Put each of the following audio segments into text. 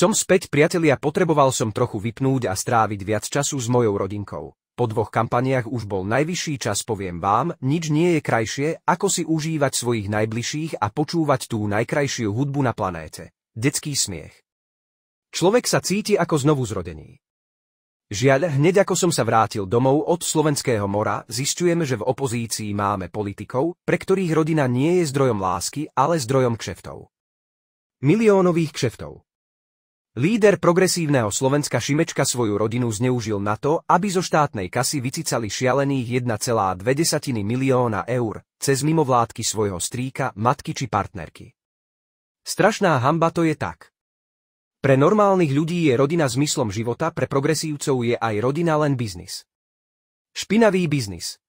Som späť, priatelia, potreboval som trochu vypnúť a stráviť viac času s mojou rodinkou. Po 2 kampaniách už bol najvyšší čas, poviem vám, nič nie je krajšie, ako si užívať svojich najbližších a počúvať tú najkrajšiu hudbu na planéte. Detský smiech. Človek sa cíti ako znovuzrodený. Žiaľ, hneď ako som sa vrátil domov od Slovenského mora, zisťujeme, že v opozícii máme politikov, pre ktorých rodina nie je zdrojom lásky, ale zdrojom kšeftov. Miliónových kšeftov. Líder progresívneho Slovenska Šimečka svoju rodinu zneužil na to, aby zo štátnej kasy vycicali šialených 1,2 milióna eur cez mimovládky svojho strýka, matky či partnerky. Strašná hanba to je tak. Pre normálnych ľudí je rodina zmyslom života, pre progresívcov je aj rodina len biznis. Špinavý biznis.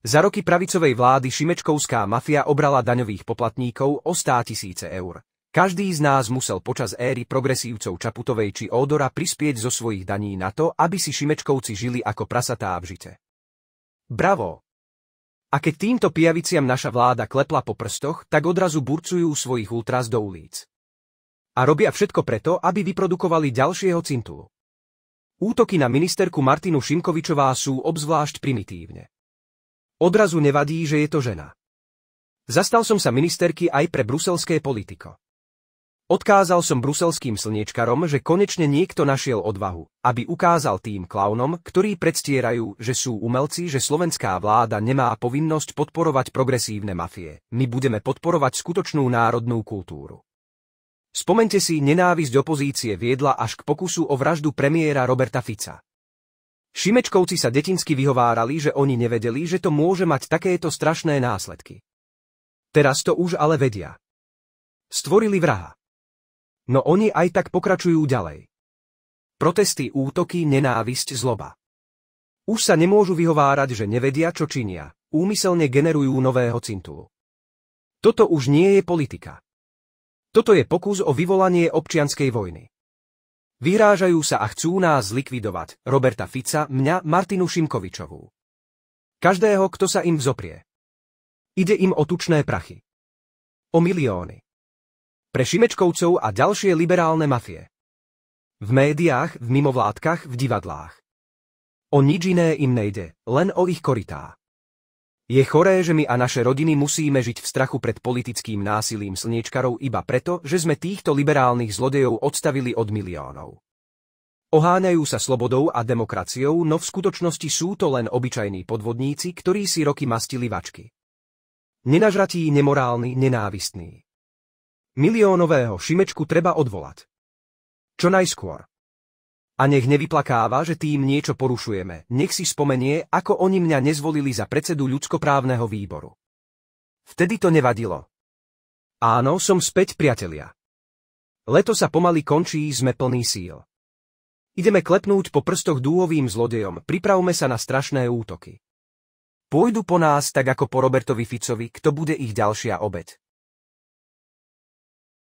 Za roky pravicovej vlády šimečkovská mafia obrala daňových poplatníkov o 100 000 eur. Každý z nás musel počas éry progresívcov Čaputovej či Ódora prispieť zo svojich daní na to, aby si Šimečkovci žili ako prasatá v žite. Bravo! A keď týmto pijaviciam naša vláda klepla po prstoch, tak odrazu burcujú svojich ultras do ulic. A robia všetko preto, aby vyprodukovali ďalšieho cintulu. Útoky na ministerku Martinu Šimkovičová sú obzvlášť primitívne. Odrazu nevadí, že je to žena. Zastal som sa ministerky aj pre bruselské politiko. Odkázal som bruselským slniečkarom, že konečne niekto našiel odvahu, aby ukázal tým klaunom, ktorí predstierajú, že sú umelci, že slovenská vláda nemá povinnosť podporovať progresívne mafie. My budeme podporovať skutočnú národnú kultúru. Spomente si, nenávisť opozície viedla až k pokusu o vraždu premiéra Roberta Fica. Šimečkovci sa detinsky vyhovárali, že oni nevedeli, že to môže mať takéto strašné následky. Teraz to už ale vedia. Stvorili vraha. No oni aj tak pokračujú ďalej. Protesty, útoky, nenávisť, zloba. Už sa nemôžu vyhovárať, že nevedia, čo činia. Úmyselne generujú nového cintulu. Toto už nie je politika. Toto je pokus o vyvolanie občianskej vojny. Vyhrážajú sa a chcú nás zlikvidovať, Roberta Fica, mňa, Martinu Šimkovičovú. Každého, kto sa im vzoprie. Ide im o tučné prachy. O milióny. Pre Šimečkovcov a ďalšie liberálne mafie. V médiách, v mimovládkach, v divadlách. O nič iné im nejde, len o ich korytá. Je choré, že my a naše rodiny musíme žiť v strachu pred politickým násilím slniečkarov iba preto, že sme týchto liberálnych zlodejov odstavili od miliónov. Oháňajú sa slobodou a demokraciou, no v skutočnosti sú to len obyčajní podvodníci, ktorí si roky mastili vačky. Nenažratí, nemorálny, nenávistný. Miliónového Šimečku treba odvolať. Čo najskôr. A nech nevyplakáva, že tým niečo porušujeme, nech si spomenie, ako oni mňa nezvolili za predsedu ľudskoprávneho výboru. Vtedy to nevadilo. Áno, som späť, priatelia. Leto sa pomaly končí, sme plný síl. Ideme klepnúť po prstoch dúhovým zlodejom, pripravme sa na strašné útoky. Pôjdu po nás tak ako po Robertovi Ficovi, kto bude ich ďalšia obeť.